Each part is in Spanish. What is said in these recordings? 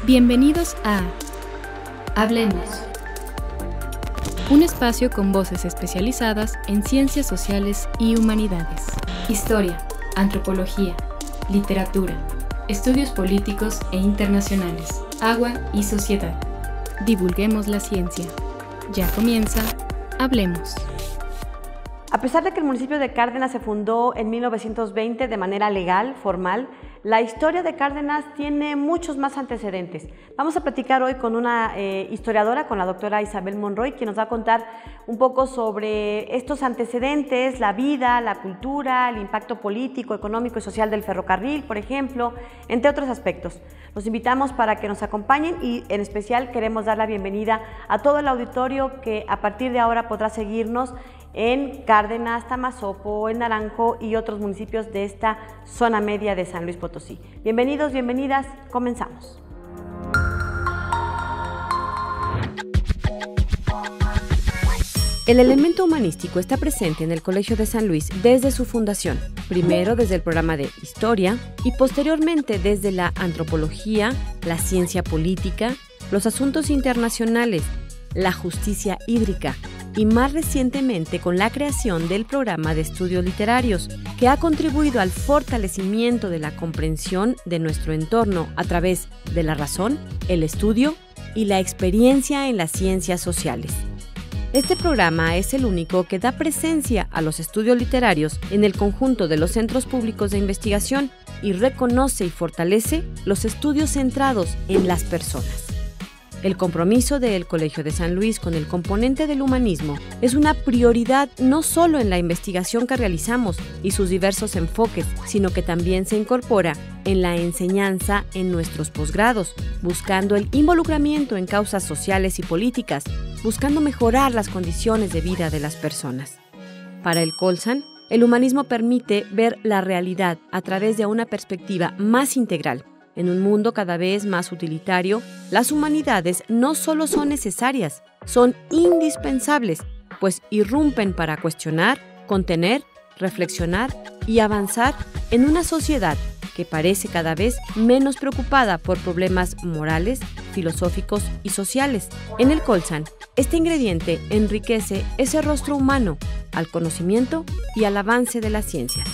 Bienvenidos a Hablemos, un espacio con voces especializadas en ciencias sociales y humanidades, historia, antropología, literatura, estudios políticos e internacionales, agua y sociedad. Divulguemos la ciencia. Ya comienza Hablemos. A pesar de que el municipio de Cárdenas se fundó en 1920 de manera legal, formal, la historia de Cárdenas tiene muchos más antecedentes. Vamos a platicar hoy con una historiadora, con la doctora Isabel Monroy, quien nos va a contar un poco sobre estos antecedentes, la vida, la cultura, el impacto político, económico y social del ferrocarril, por ejemplo, entre otros aspectos. Los invitamos para que nos acompañen y en especial queremos dar la bienvenida a todo el auditorio que a partir de ahora podrá seguirnos en Cárdenas, Tamazopo, en Naranjo y otros municipios de esta zona media de San Luis Potosí. Bienvenidos, bienvenidas, comenzamos. El elemento humanístico está presente en el Colegio de San Luis desde su fundación, primero desde el programa de Historia y posteriormente desde la Antropología, la Ciencia Política, los Asuntos Internacionales, la Justicia Hídrica y más recientemente con la creación del programa de estudios literarios, que ha contribuido al fortalecimiento de la comprensión de nuestro entorno a través de la razón, el estudio y la experiencia en las ciencias sociales. Este programa es el único que da presencia a los estudios literarios en el conjunto de los centros públicos de investigación y reconoce y fortalece los estudios centrados en las personas. El compromiso del Colegio de San Luis con el componente del humanismo es una prioridad no solo en la investigación que realizamos y sus diversos enfoques, sino que también se incorpora en la enseñanza en nuestros posgrados, buscando el involucramiento en causas sociales y políticas, buscando mejorar las condiciones de vida de las personas. Para el Colsan, el humanismo permite ver la realidad a través de una perspectiva más integral. En un mundo cada vez más utilitario, las humanidades no solo son necesarias, son indispensables, pues irrumpen para cuestionar, contener, reflexionar y avanzar en una sociedad que parece cada vez menos preocupada por problemas morales, filosóficos y sociales. En el Colsan, este ingrediente enriquece ese rostro humano al conocimiento y al avance de las ciencias.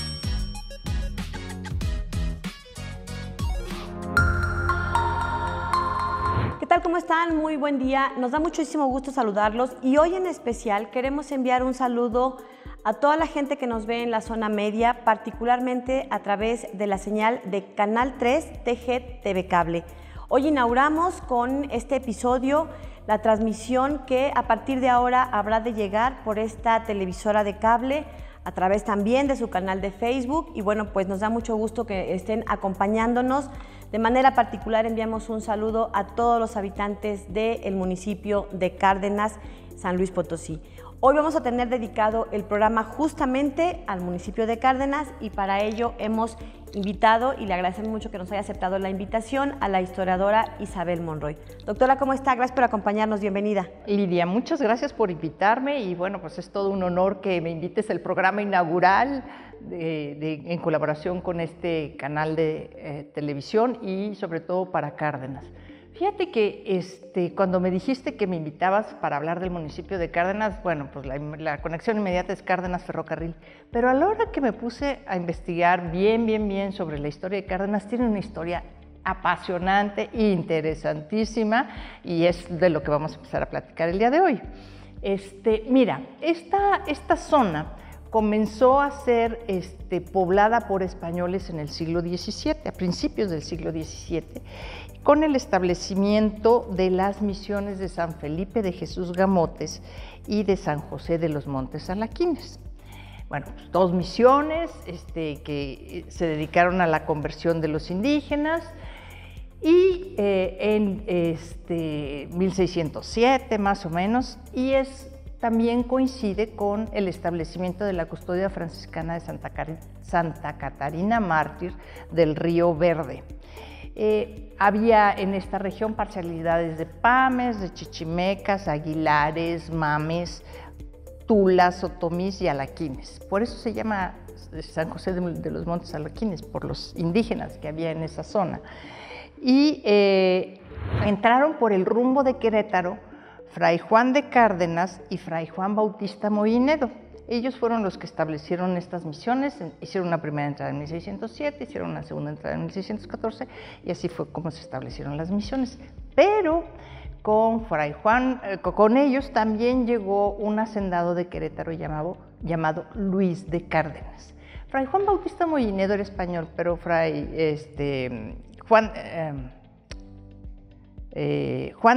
¿Qué tal? ¿Cómo están? Muy buen día. Nos da muchísimo gusto saludarlos y hoy en especial queremos enviar un saludo a toda la gente que nos ve en la zona media, particularmente a través de la señal de Canal 3 TG TV Cable. Hoy inauguramos con este episodio la transmisión que a partir de ahora habrá de llegar por esta televisora de cable, a través también de su canal de Facebook y bueno, pues nos da mucho gusto que estén acompañándonos. De manera particular enviamos un saludo a todos los habitantes del municipio de Cárdenas, San Luis Potosí. Hoy vamos a tener dedicado el programa justamente al municipio de Cárdenas y para ello hemos invitado, y le agradecemos mucho que nos haya aceptado la invitación, a la historiadora Isabel Monroy. Doctora, ¿cómo está? Gracias por acompañarnos, bienvenida. Lidia, muchas gracias por invitarme y bueno, pues es todo un honor que me invites al programa inaugural en colaboración con este canal de televisión y sobre todo para Cárdenas. Fíjate que cuando me dijiste que me invitabas para hablar del municipio de Cárdenas, bueno, pues la conexión inmediata es Cárdenas Ferrocarril, pero a la hora que me puse a investigar bien sobre la historia de Cárdenas, tiene una historia apasionante e interesantísima y es de lo que vamos a empezar a platicar el día de hoy. Mira, esta zona comenzó a ser poblada por españoles en el siglo XVII, a principios del siglo XVII, con el establecimiento de las misiones de San Felipe de Jesús Gamotes y de San José de los Montes Alaquines. Bueno, pues, dos misiones que se dedicaron a la conversión de los indígenas y en 1607 más o menos, y también coincide con el establecimiento de la custodia franciscana de Santa Catarina Mártir del Río Verde. Había en esta región parcialidades de Pames, de Chichimecas, Aguilares, Mames, tulas, otomís y alaquines. Por eso se llama San José de los Montes Alaquines, por los indígenas que había en esa zona. Y entraron por el rumbo de Querétaro Fray Juan de Cárdenas y Fray Juan Bautista Moinedo. Ellos fueron los que establecieron estas misiones, hicieron una primera entrada en 1607, hicieron una segunda entrada en 1614 y así fue como se establecieron las misiones. Pero con Fray Juan, con ellos también llegó un hacendado de Querétaro llamado Luis de Cárdenas. Fray Juan Bautista Moinedo era español, pero Juan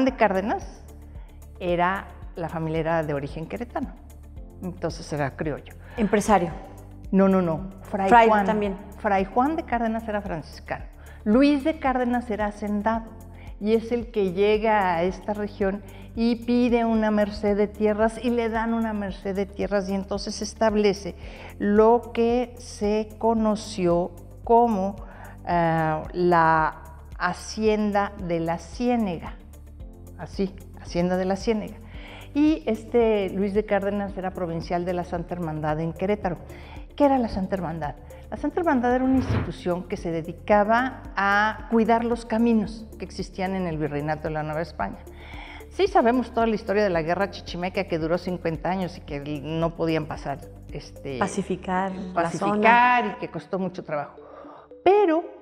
de Cárdenas la familia era de origen queretano, entonces era criollo. Empresario. No, Fray Juan también. Fray Juan de Cárdenas era franciscano. Luis de Cárdenas era hacendado y es el que llega a esta región y pide una merced de tierras y le dan una merced de tierras y entonces se establece lo que se conoció como la Hacienda de la Ciénega, así, Hacienda de la Ciénega. Y Luis de Cárdenas era provincial de la Santa Hermandad en Querétaro. ¿Qué era la Santa Hermandad? La Santa Hermandad era una institución que se dedicaba a cuidar los caminos que existían en el Virreinato de la Nueva España. Sí sabemos toda la historia de la Guerra Chichimeca, que duró 50 años y que no podían pasar pacificar la zona. Y que costó mucho trabajo. Pero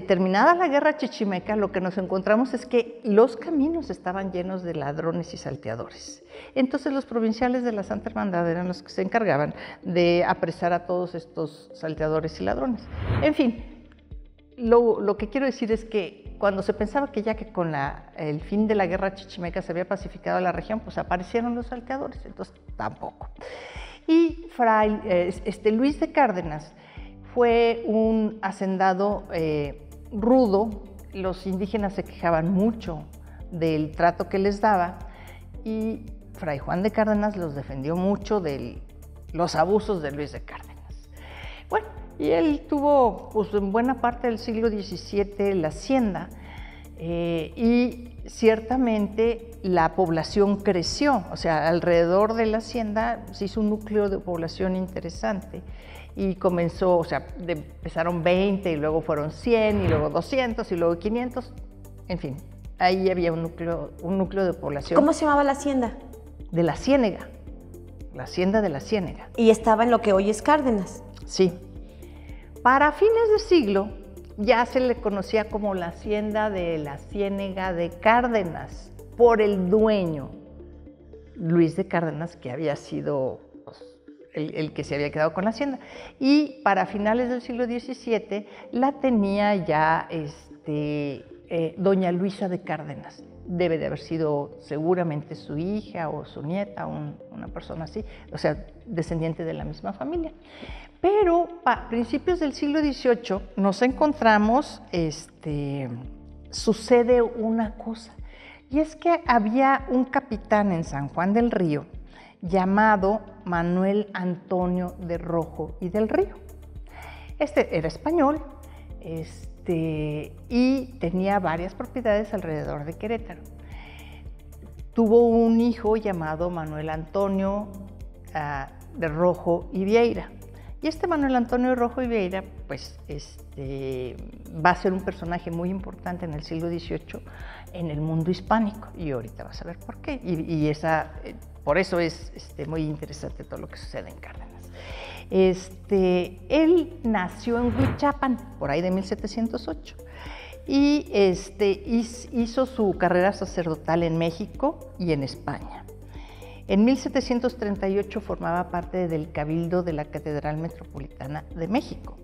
terminada la Guerra Chichimeca, lo que nos encontramos es que los caminos estaban llenos de ladrones y salteadores. Entonces los provinciales de la Santa Hermandad eran los que se encargaban de apresar a todos estos salteadores y ladrones. En fin, lo que quiero decir es que cuando se pensaba que ya que con el fin de la Guerra Chichimeca se había pacificado la región, pues aparecieron los salteadores, entonces tampoco. Y Luis de Cárdenas fue un hacendado rudo. Los indígenas se quejaban mucho del trato que les daba y Fray Juan de Cárdenas los defendió mucho de los abusos de Luis de Cárdenas. Bueno, y él tuvo pues, en buena parte del siglo XVII la hacienda y ciertamente la población creció, o sea, alrededor de la hacienda se hizo un núcleo de población interesante. Y comenzó, o sea, empezaron 20 y luego fueron 100 y luego 200 y luego 500, en fin, ahí había un núcleo de población. ¿Cómo se llamaba la hacienda? De la Ciénega, la Hacienda de la Ciénega. Y estaba en lo que hoy es Cárdenas. Sí. Para fines de siglo ya se le conocía como la Hacienda de la Ciénega de Cárdenas por el dueño, Luis de Cárdenas, que había sido el que se había quedado con la hacienda. Y para finales del siglo XVII la tenía ya doña Luisa de Cárdenas. Debe de haber sido seguramente su hija o su nieta, una persona así, o sea, descendiente de la misma familia. Pero a principios del siglo XVIII nos encontramos, sucede una cosa, y es que había un capitán en San Juan del Río llamado Manuel Antonio de Rojo y del Río. Era español y tenía varias propiedades alrededor de Querétaro. Tuvo un hijo llamado Manuel Antonio de Rojo y Vieira. Y Manuel Antonio de Rojo y Vieira, pues, va a ser un personaje muy importante en el siglo XVIII en el mundo hispánico. Y ahorita vas a ver por qué. Por eso es muy interesante todo lo que sucede en Cárdenas. Él nació en Huichapan, por ahí de 1708, y hizo su carrera sacerdotal en México y en España. En 1738 formaba parte del Cabildo de la Catedral Metropolitana de México.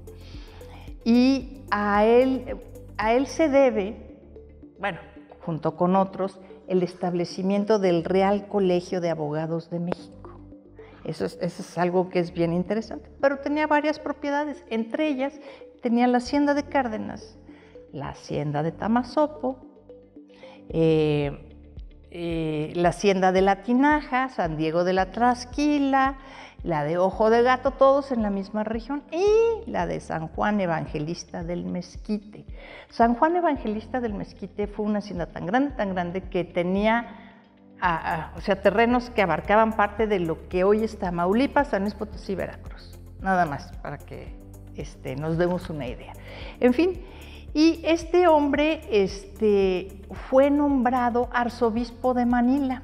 Y a él se debe, bueno, junto con otros, el establecimiento del Real Colegio de Abogados de México. Eso es algo que es bien interesante, pero tenía varias propiedades. Entre ellas tenía la Hacienda de Cárdenas, la Hacienda de Tamazopo, la Hacienda de la Tinaja, San Diego de la Trasquila, la de Ojo de Gato, todos en la misma región, y la de San Juan Evangelista del Mezquite. San Juan Evangelista del Mezquite fue una hacienda tan grande que tenía o sea, terrenos que abarcaban parte de lo que hoy está Tamaulipas, San Luis Potosí, Veracruz. Nada más, para que nos demos una idea. En fin, y este hombre fue nombrado arzobispo de Manila.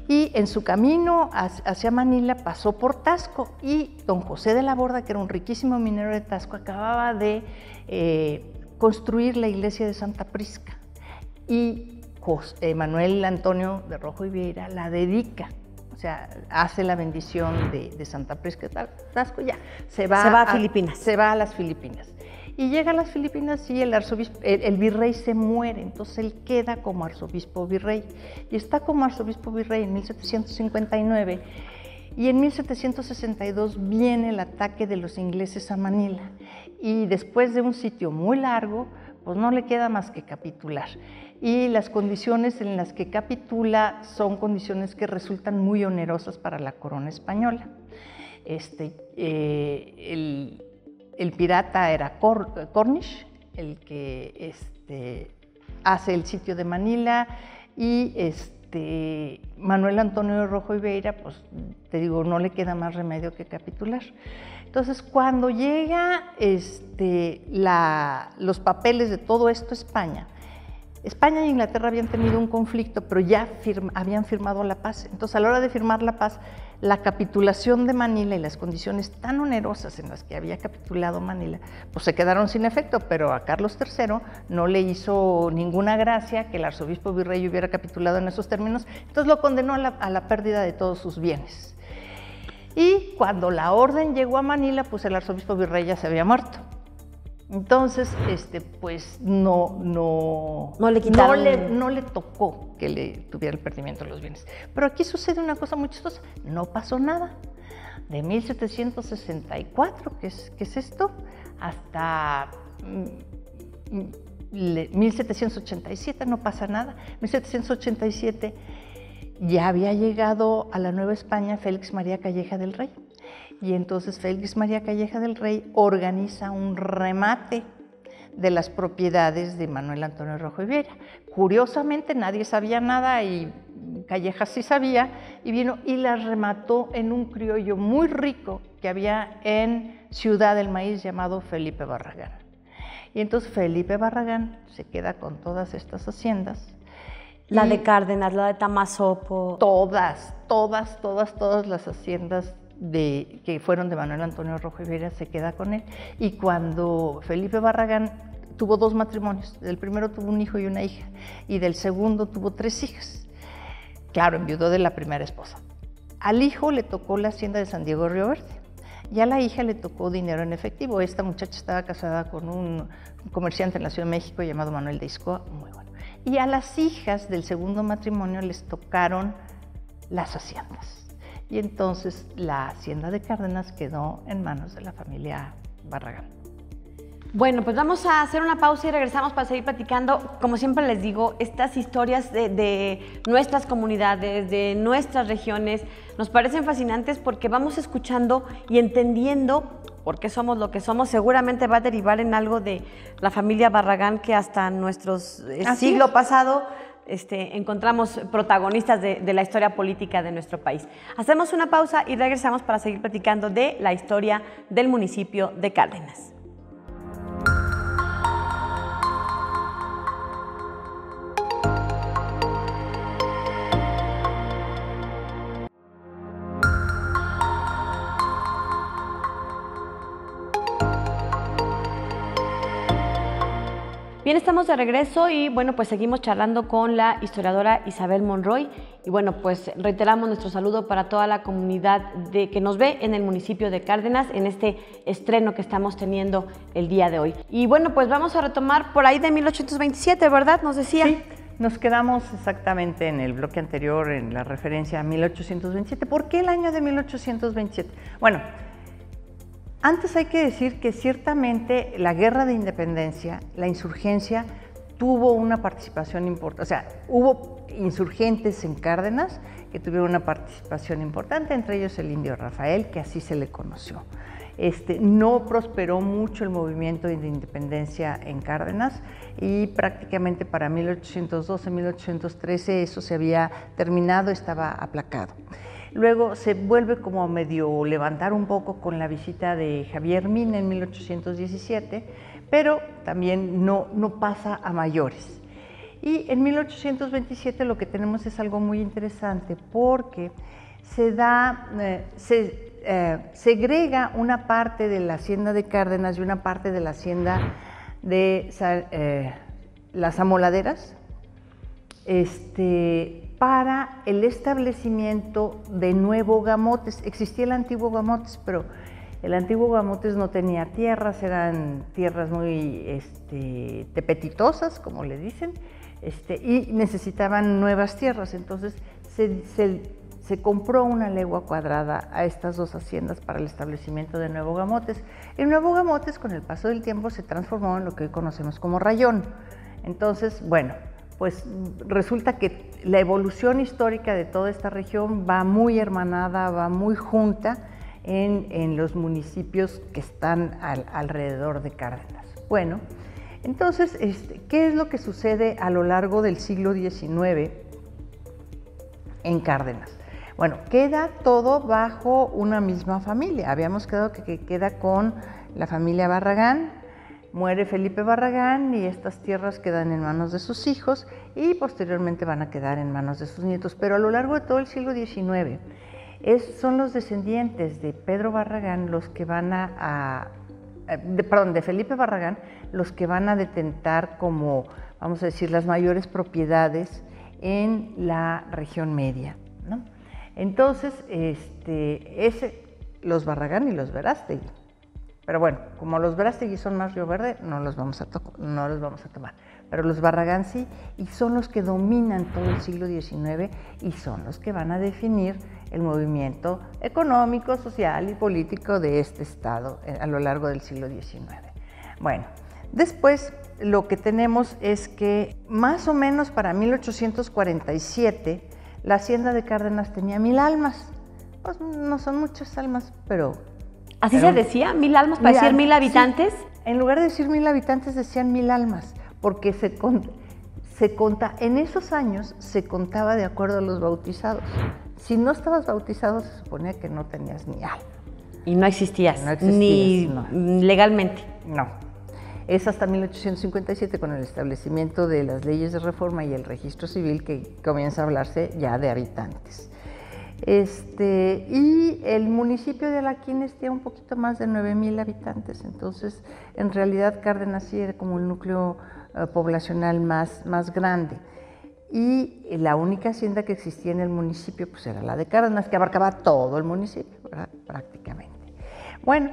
Y en su camino hacia Manila pasó por Taxco, y don José de la Borda, que era un riquísimo minero de Taxco, acababa de construir la iglesia de Santa Prisca, y Manuel Antonio de Rojo y Vieira la dedica, o sea, hace la bendición de Santa Prisca de Taxco, ya se va a Filipinas. Se va a las Filipinas. Y llega a las Filipinas y el virrey se muere, entonces él queda como arzobispo virrey. Y está como arzobispo virrey en 1759, y en 1762 viene el ataque de los ingleses a Manila. Y después de un sitio muy largo, pues no le queda más que capitular. Y las condiciones en las que capitula son condiciones que resultan muy onerosas para la corona española. El pirata era Cornish, el que hace el sitio de Manila, y Manuel Antonio de Rojo y Vieira, pues te digo, no le queda más remedio que capitular. Entonces, cuando llega los papeles de todo esto a España, España e Inglaterra habían tenido un conflicto, pero ya habían firmado la paz. Entonces, a la hora de firmar la paz, la capitulación de Manila y las condiciones tan onerosas en las que había capitulado Manila, pues se quedaron sin efecto, pero a Carlos III no le hizo ninguna gracia que el arzobispo virrey hubiera capitulado en esos términos, entonces lo condenó a la pérdida de todos sus bienes. Y cuando la orden llegó a Manila, pues el arzobispo virrey ya se había muerto. Entonces, pues no le quitaron, no le tocó que le tuviera el perdimiento de los bienes. Pero aquí sucede una cosa muy chistosa, no pasó nada. De 1764, que es esto, hasta 1787 no pasa nada. 1787 ya había llegado a la Nueva España Félix María Calleja del Rey. Y entonces Félix María Calleja del Rey organiza un remate de las propiedades de Manuel Antonio Rojo y Vieira. Curiosamente nadie sabía nada y Calleja sí sabía, y vino y las remató en un criollo muy rico que había en Ciudad del Maíz llamado Felipe Barragán. Y entonces Felipe Barragán se queda con todas estas haciendas. La de Cárdenas, la de Tamazopo. Todas las haciendas que fueron de Manuel Antonio Rojo y Vieira se queda con él. Y cuando Felipe Barragán tuvo 2 matrimonios, del primero tuvo un hijo y una hija, y del segundo tuvo 3 hijas. Claro, enviudó de la primera esposa. Al hijo le tocó la hacienda de San Diego Río Verde, y a la hija le tocó dinero en efectivo. Esta muchacha estaba casada con un comerciante en la Ciudad de México llamado Manuel de Iscoa, muy bueno. Y a las hijas del segundo matrimonio les tocaron las haciendas. Y entonces la hacienda de Cárdenas quedó en manos de la familia Barragán. Bueno, pues vamos a hacer una pausa y regresamos para seguir platicando. Como siempre les digo, estas historias de nuestras comunidades, de nuestras regiones, nos parecen fascinantes porque vamos escuchando y entendiendo por qué somos lo que somos. Seguramente va a derivar en algo de la familia Barragán, que hasta nuestros siglo pasado encontramos protagonistas de la historia política de nuestro país. Hacemos una pausa y regresamos para seguir platicando de la historia del municipio de Cárdenas. Bien, estamos de regreso y bueno, pues seguimos charlando con la historiadora Isabel Monroy, y bueno, pues reiteramos nuestro saludo para toda la comunidad que nos ve en el municipio de Cárdenas en este estreno que estamos teniendo el día de hoy. Y bueno, pues vamos a retomar por ahí de 1827, ¿verdad? Nos decía. Sí, nos quedamos exactamente en el bloque anterior, en la referencia a 1827. ¿Por qué el año de 1827? Bueno, antes hay que decir que ciertamente la guerra de independencia, la insurgencia, tuvo una participación importante. O sea, hubo insurgentes en Cárdenas que tuvieron una participación importante, entre ellos el indio Rafael, que así se le conoció. No prosperó mucho el movimiento de independencia en Cárdenas y prácticamente para 1812, 1813 eso se había terminado, estaba aplacado. Luego se vuelve como a medio levantar un poco con la visita de Javier Mina en 1817, pero también no pasa a mayores. Y en 1827 lo que tenemos es algo muy interesante porque se segrega una parte de la hacienda de Cárdenas y una parte de la hacienda de las Amoladeras para el establecimiento de Nuevo Gamotes. Existía el antiguo Gamotes, pero el antiguo Gamotes no tenía tierras, eran tierras muy tepetitosas, como le dicen, y necesitaban nuevas tierras. Entonces se compró una legua cuadrada a estas dos haciendas para el establecimiento de Nuevo Gamotes. El Nuevo Gamotes, con el paso del tiempo, se transformó en lo que hoy conocemos como Rayón. Entonces, bueno, pues resulta que la evolución histórica de toda esta región va muy hermanada, va muy junta en los municipios que están alrededor de Cárdenas. Bueno, entonces, ¿qué es lo que sucede a lo largo del siglo XIX en Cárdenas? Bueno, queda todo bajo una misma familia. Habíamos quedado que queda con la familia Barragán. Muere Felipe Barragán y estas tierras quedan en manos de sus hijos y posteriormente van a quedar en manos de sus nietos. Pero a lo largo de todo el siglo XIX son los descendientes de Pedro Barragán los que van de Felipe Barragán los que van a detentar como, vamos a decir, las mayores propiedades en la región media, ¿no? Entonces, los Barragán y los Verástegui. Pero bueno, como los Verástegui son más Río Verde, no los vamos a tomar. Pero los Barragán sí, y son los que dominan todo el siglo XIX y son los que van a definir el movimiento económico, social y político de este estado a lo largo del siglo XIX. Bueno, después lo que tenemos es que más o menos para 1847 la hacienda de Cárdenas tenía 1000 almas. Pues no son muchas almas, pero... ¿Así se decía? ¿1000 almas para decir 1000 habitantes? Sí, en lugar de decir 1000 habitantes decían 1000 almas, porque en esos años se contaba de acuerdo a los bautizados. Si no estabas bautizado se suponía que no tenías ni alma. Y no existías, ni legalmente. No. Es hasta 1857 con el establecimiento de las leyes de reforma y el registro civil que comienza a hablarse ya de habitantes. Y el municipio de Alaquines tiene un poquito más de 9000 habitantes, entonces en realidad Cárdenas sí era como el núcleo poblacional más grande. Y la única hacienda que existía en el municipio pues era la de Cárdenas, que abarcaba todo el municipio, ¿verdad? Prácticamente. Bueno,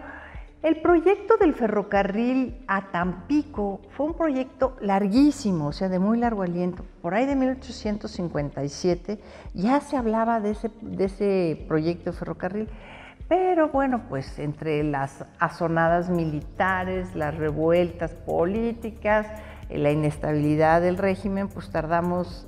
el proyecto del ferrocarril a Tampico fue un proyecto larguísimo, o sea, de muy largo aliento. Por ahí de 1857 ya se hablaba de ese proyecto de ferrocarril, pero bueno, pues entre las azonadas militares, las revueltas políticas, la inestabilidad del régimen, pues tardamos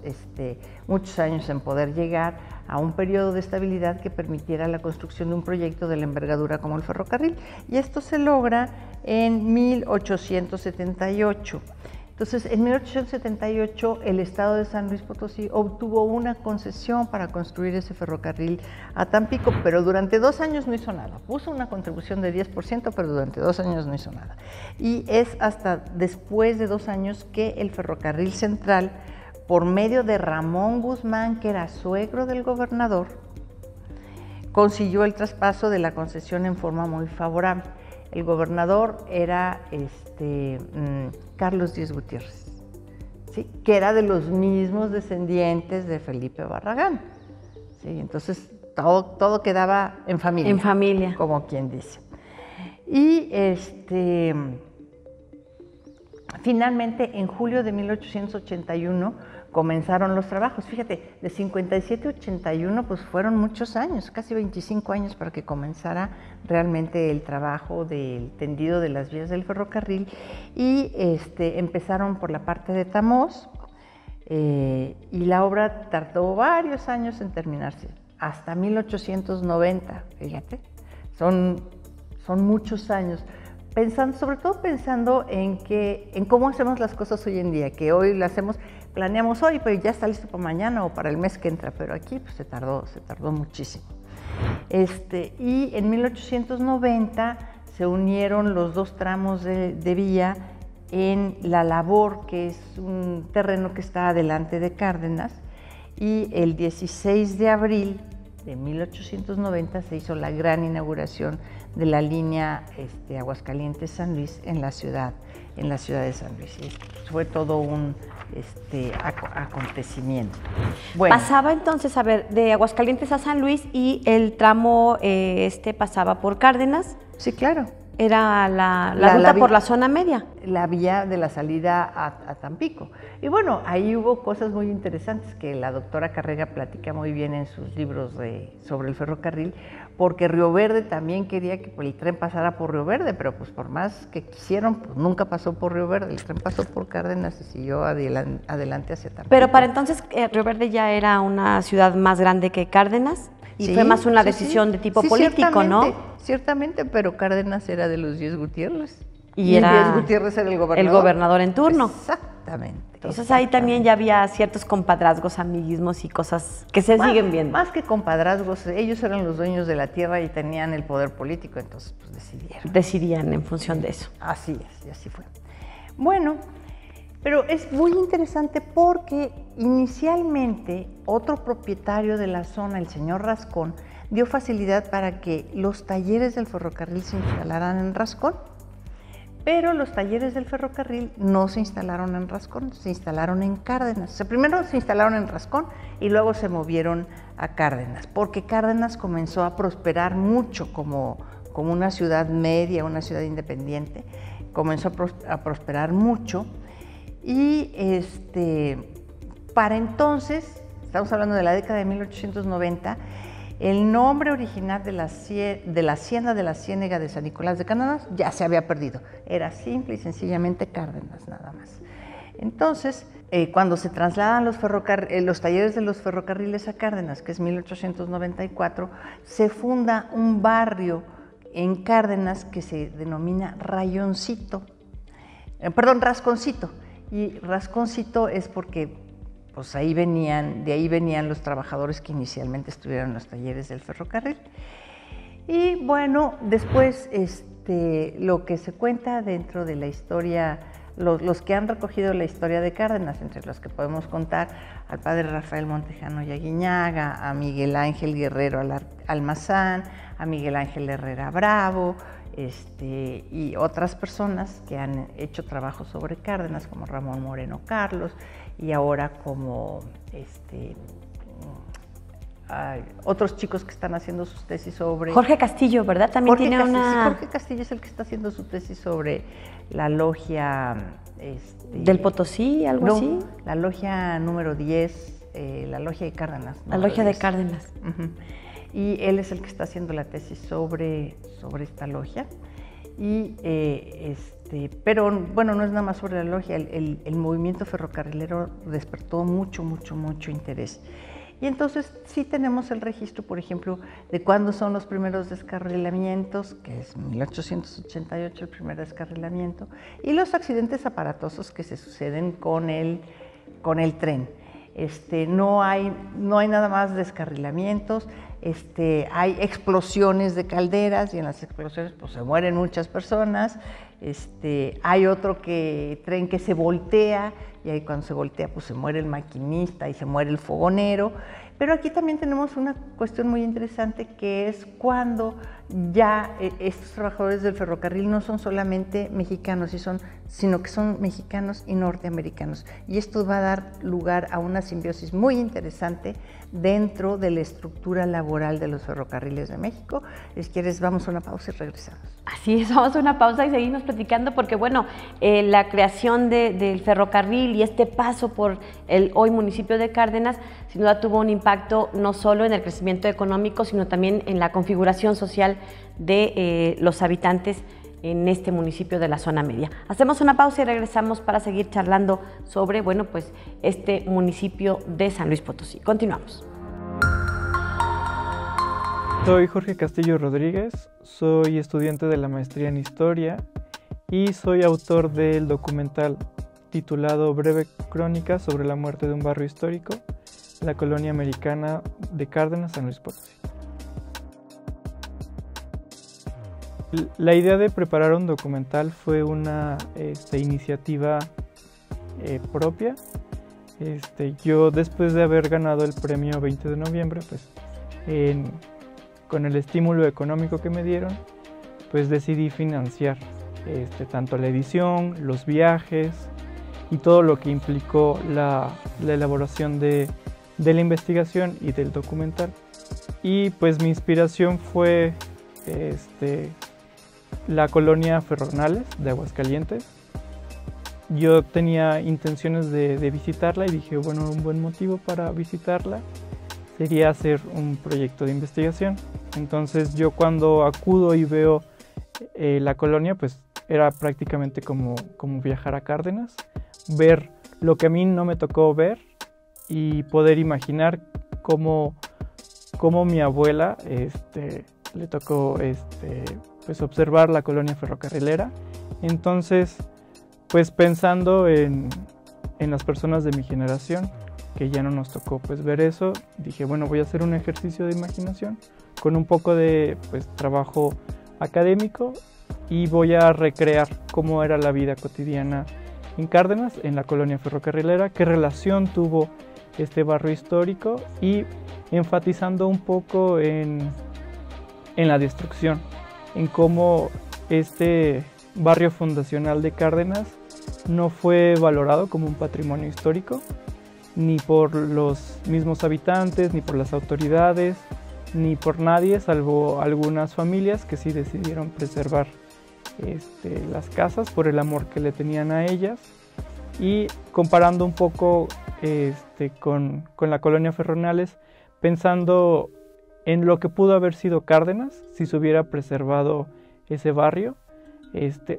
muchos años en poder llegar a un periodo de estabilidad que permitiera la construcción de un proyecto de la envergadura como el ferrocarril. Y esto se logra en 1878. Entonces, en 1878 el estado de San Luis Potosí obtuvo una concesión para construir ese ferrocarril a Tampico, pero durante 2 años no hizo nada. Puso una contribución de 10%, pero durante 2 años no hizo nada. Y es hasta después de 2 años que el ferrocarril central, por medio de Ramón Guzmán, que era suegro del gobernador, consiguió el traspaso de la concesión en forma muy favorable. El gobernador era Carlos Díez Gutiérrez, ¿sí? Que era de los mismos descendientes de Felipe Barragán, ¿sí? Entonces todo quedaba en familia. En familia. Como quien dice. Y finalmente, en julio de 1881, comenzaron los trabajos. Fíjate, de 57 a 81, pues fueron muchos años, casi 25 años para que comenzara realmente el trabajo del tendido de las vías del ferrocarril. Y empezaron por la parte de Tamoz, y la obra tardó varios años en terminarse, hasta 1890, fíjate. Son son muchos años, sobre todo pensando en cómo hacemos las cosas hoy en día, que hoy planeamos hoy, pero ya está listo para mañana o para el mes que entra, pero aquí pues, se tardó muchísimo. Y en 1890 se unieron los dos tramos de vía en La Labor, que es un terreno que está adelante de Cárdenas, y el 16 de abril de 1890 se hizo la gran inauguración de la línea Aguascalientes-San Luis en la ciudad de San Luis. Y fue todo un acontecimiento. Bueno. Pasaba entonces, a ver, de Aguascalientes a San Luis, y el tramo pasaba por Cárdenas. Sí, claro. Era la ruta por la zona media. La vía de la salida a Tampico. Y bueno, ahí hubo cosas muy interesantes que la doctora Carrega platica muy bien en sus libros sobre el ferrocarril, porque Río Verde también quería que el tren pasara por Río Verde, pero pues por más que quisieron, pues nunca pasó por Río Verde, el tren pasó por Cárdenas y siguió adelante hacia Tampico. Pero para entonces Río Verde ya era una ciudad más grande que Cárdenas. Y sí, fue más una decisión de tipo político, ¿no? Ciertamente, pero Cárdenas era de los 10 Gutiérrez. Y era Díez Gutiérrez era el gobernador en turno. Exactamente. Entonces ahí también ya había ciertos compadrazgos, amiguismos y cosas que se siguen viendo. Más que compadrazgos, ellos eran los dueños de la tierra y tenían el poder político, entonces pues decidieron. Decidían en función de eso. Así es, y así fue. Bueno, pero es muy interesante porque inicialmente otro propietario de la zona, el señor Rascón, dio facilidad para que los talleres del ferrocarril se instalaran en Rascón, pero los talleres del ferrocarril no se instalaron en Rascón, se instalaron en Cárdenas. O sea, primero se instalaron en Rascón y luego se movieron a Cárdenas, porque Cárdenas comenzó a prosperar mucho como una ciudad media, una ciudad independiente, comenzó a prosperar mucho. Y para entonces, estamos hablando de la década de 1890, el nombre original de la hacienda de la Ciénega de San Nicolás de Cárdenas ya se había perdido. Era simple y sencillamente Cárdenas, nada más. Entonces, cuando se trasladan los talleres de los ferrocarriles a Cárdenas, que es 1894, se funda un barrio en Cárdenas que se denomina Rasconcito. Y Rasconcito es porque pues de ahí venían los trabajadores que inicialmente estuvieron en los talleres del ferrocarril. Y bueno, después lo que se cuenta dentro de la historia, los que han recogido la historia de Cárdenas, entre los que podemos contar al padre Rafael Montejano y Aguiñaga, a Miguel Ángel Guerrero Almazán, a Miguel Ángel Herrera Bravo, y otras personas que han hecho trabajo sobre Cárdenas, como Ramón Moreno Carlos, y ahora como otros chicos que están haciendo sus tesis sobre... Jorge Castillo, ¿verdad? También tiene una... Jorge Castillo es el que está haciendo su tesis sobre la logia... ¿Del Potosí, algo así? La logia número 10, la logia de Cárdenas. La logia de Cárdenas. Uh-huh. Y él es el que está haciendo la tesis sobre esta logia. Pero bueno, no es nada más sobre la logia, el movimiento ferrocarrilero despertó mucho interés. Y entonces sí tenemos el registro, por ejemplo, de cuándo son los primeros descarrilamientos, que es 1888 el primer descarrilamiento, y los accidentes aparatosos que se suceden con el tren. No hay nada más descarrilamientos, hay explosiones de calderas y en las explosiones pues, se mueren muchas personas, hay otro tren que se voltea y ahí cuando se voltea pues se muere el maquinista y se muere el fogonero. Pero aquí también tenemos una cuestión muy interesante que es cuando ya estos trabajadores del ferrocarril no son solamente mexicanos, sino que son mexicanos y norteamericanos. Y esto va a dar lugar a una simbiosis muy interesante dentro de la estructura laboral de los ferrocarriles de México. Si quieres, vamos a una pausa y regresamos. Así es, vamos a una pausa y seguimos platicando porque, bueno, la creación del ferrocarril y este paso por el hoy municipio de Cárdenas, sin duda tuvo un impacto no solo en el crecimiento económico, sino también en la configuración social de los habitantes en este municipio de la zona media. Hacemos una pausa y regresamos para seguir charlando sobre, bueno, pues este municipio de San Luis Potosí. Continuamos. Soy Jorge Castillo Rodríguez, soy estudiante de la maestría en Historia y soy autor del documental titulado Breve Crónica sobre la muerte de un barrio histórico, la colonia americana de Cárdenas, San Luis Potosí. La idea de preparar un documental fue una iniciativa propia. Yo, después de haber ganado el premio 20 de noviembre, pues con el estímulo económico que me dieron, pues decidí financiar tanto la edición, los viajes y todo lo que implicó la elaboración de la investigación y del documental. Y pues mi inspiración fue la colonia Ferronales de Aguascalientes. Yo tenía intenciones de visitarla y dije, bueno, un buen motivo para visitarla sería hacer un proyecto de investigación. Entonces yo cuando acudo y veo la colonia, pues era prácticamente como viajar a Cárdenas, ver lo que a mí no me tocó ver y poder imaginar cómo mi abuela le tocó pues observar la colonia ferrocarrilera. Entonces, pues pensando en las personas de mi generación, que ya no nos tocó pues ver eso, dije, bueno, voy a hacer un ejercicio de imaginación con un poco de pues trabajo académico y voy a recrear cómo era la vida cotidiana en Cárdenas, en la colonia ferrocarrilera, qué relación tuvo este barrio histórico y enfatizando un poco en la destrucción, en cómo este barrio fundacional de Cárdenas no fue valorado como un patrimonio histórico, ni por los mismos habitantes, ni por las autoridades, ni por nadie, salvo algunas familias que sí decidieron preservar las casas por el amor que le tenían a ellas. Y comparando un poco con la colonia Ferronales, pensando en lo que pudo haber sido Cárdenas si se hubiera preservado ese barrio,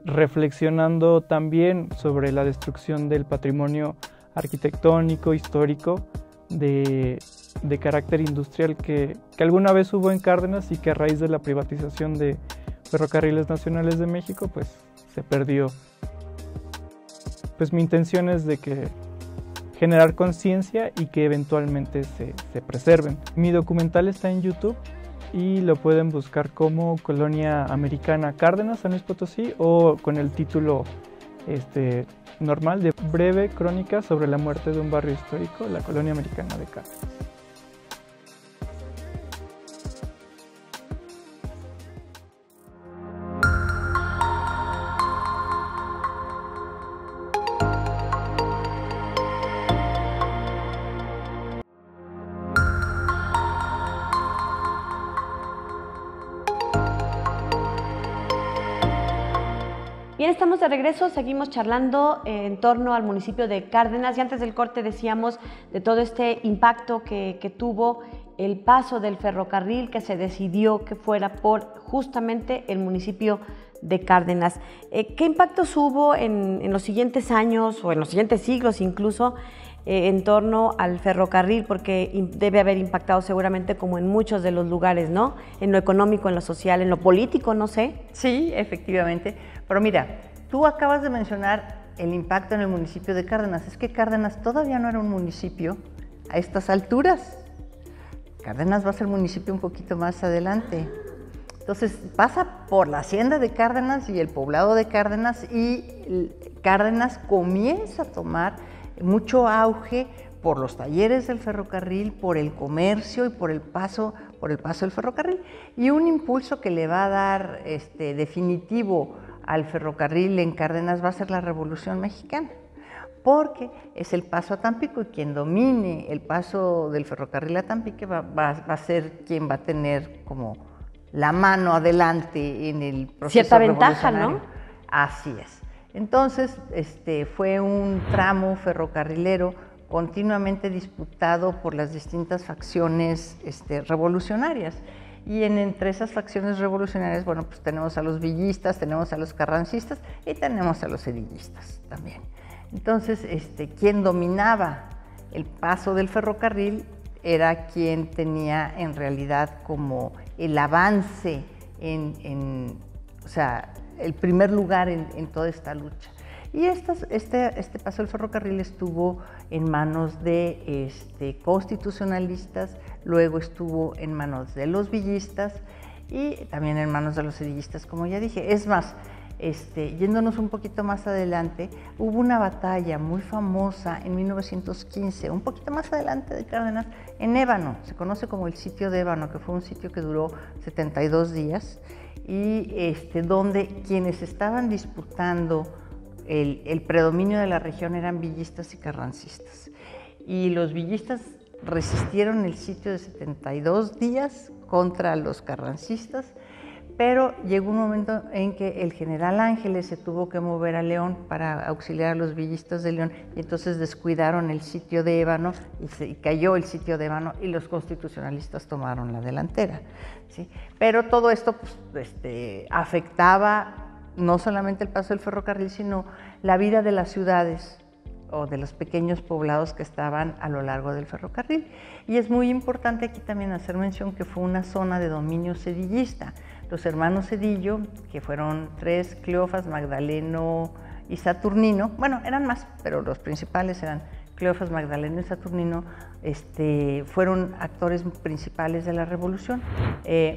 reflexionando también sobre la destrucción del patrimonio arquitectónico, histórico, de carácter industrial que alguna vez hubo en Cárdenas y que a raíz de la privatización de Ferrocarriles Nacionales de México pues se perdió. Pues mi intención es de que generar conciencia y que eventualmente se preserven. Mi documental está en YouTube y lo pueden buscar como Colonia Americana Cárdenas, San Luis Potosí, o con el título normal de Breve Crónica sobre la muerte de un barrio histórico, la Colonia Americana de Cárdenas. Bien, estamos de regreso, seguimos charlando en torno al municipio de Cárdenas y antes del corte decíamos de todo este impacto que tuvo el paso del ferrocarril que se decidió que fuera por justamente el municipio de Cárdenas. ¿Qué impactos hubo en los siguientes años o en los siguientes siglos incluso en torno al ferrocarril? Porque debe haber impactado seguramente como en muchos de los lugares, ¿no? En lo económico, en lo social, en lo político, no sé. Sí, efectivamente. Pero mira, tú acabas de mencionar el impacto en el municipio de Cárdenas. Es que Cárdenas todavía no era un municipio a estas alturas. Cárdenas va a ser municipio un poquito más adelante. Entonces pasa por la hacienda de Cárdenas y el poblado de Cárdenas y Cárdenas comienza a tomar mucho auge por los talleres del ferrocarril, por el comercio y por el paso del ferrocarril. Y un impulso que le va a dar definitivo al ferrocarril en Cárdenas va a ser la Revolución Mexicana, porque es el paso a Tampico y quien domine el paso del ferrocarril a Tampico va a ser quien va a tener como la mano adelante en el proceso cierta ventaja, ¿no? Así es. Entonces, fue un tramo ferrocarrilero continuamente disputado por las distintas facciones revolucionarias. Y entre esas facciones revolucionarias, bueno, pues tenemos a los villistas, tenemos a los carrancistas y tenemos a los edillistas también. Entonces, quien dominaba el paso del ferrocarril era quien tenía en realidad como el avance o sea, el primer lugar en toda esta lucha. Y este paso del ferrocarril estuvo en manos de constitucionalistas, luego estuvo en manos de los villistas y también en manos de los sedillistas, como ya dije. Es más, yéndonos un poquito más adelante, hubo una batalla muy famosa en 1915, un poquito más adelante de Cárdenas, en Ébano. Se conoce como el sitio de Ébano, que fue un sitio que duró 72 días y donde quienes estaban disputando el predominio de la región eran villistas y carrancistas. Y los villistas resistieron el sitio de 72 días contra los carrancistas, pero llegó un momento en que el general Ángeles se tuvo que mover a León para auxiliar a los villistas de León, y entonces descuidaron el sitio de Ébano y cayó el sitio de Ébano y los constitucionalistas tomaron la delantera, ¿sí? Pero todo esto pues, afectaba no solamente el paso del ferrocarril, sino la vida de las ciudades o de los pequeños poblados que estaban a lo largo del ferrocarril. Y es muy importante aquí también hacer mención que fue una zona de dominio sedillista. Los hermanos Zedillo, que fueron 3, Cleofas, Magdaleno y Saturnino, bueno, eran más, pero los principales eran Cleofas, Magdaleno y Saturnino, fueron actores principales de la Revolución.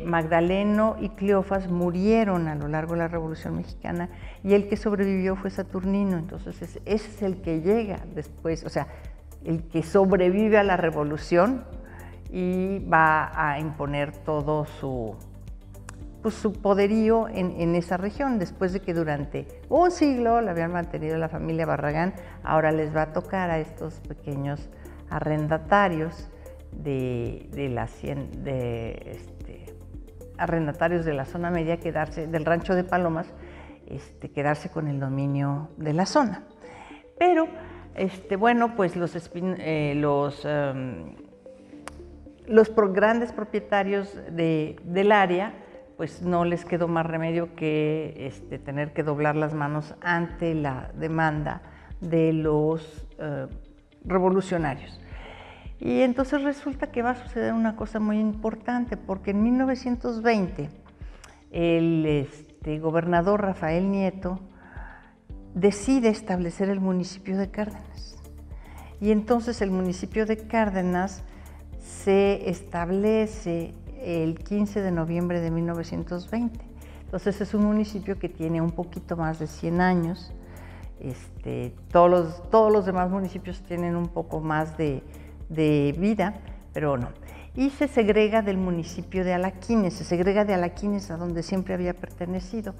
Magdaleno y Cleofas murieron a lo largo de la Revolución Mexicana y el que sobrevivió fue Saturnino. Entonces ese es el que llega después, o sea, el que sobrevive a la Revolución y va a imponer todo su poderío en esa región, después de que durante un siglo la habían mantenido la familia Barragán. Ahora les va a tocar a estos pequeños arrendatarios arrendatarios de la zona media, del rancho de Palomas, quedarse con el dominio de la zona. Pero, bueno, pues los grandes propietarios del área, pues no les quedó más remedio que tener que doblar las manos ante la demanda de los revolucionarios. Y entonces resulta que va a suceder una cosa muy importante, porque en 1920 el gobernador Rafael Nieto decide establecer el municipio de Cárdenas. Y entonces el municipio de Cárdenas se establece el 15 de noviembre de 1920. Entonces es un municipio que tiene un poquito más de 100 años. Todos los demás municipios tienen un poco más de vida, pero no. Y se segrega del municipio de Alaquines, a donde siempre había pertenecido.